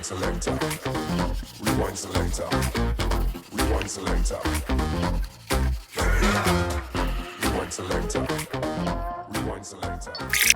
selector. Rewind selector. Rewind selector. Rewind selector. Rewind selector.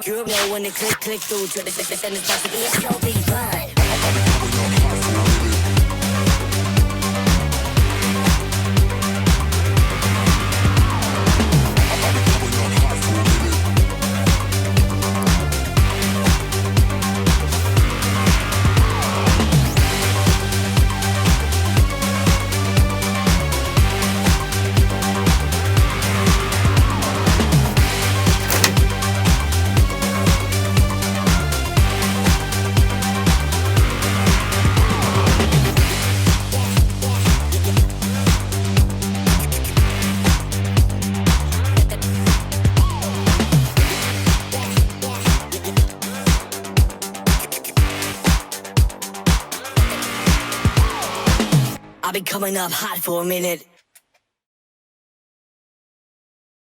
You know when it click through to the and it's possible you'll be fine. I'll be coming up hot for a minute.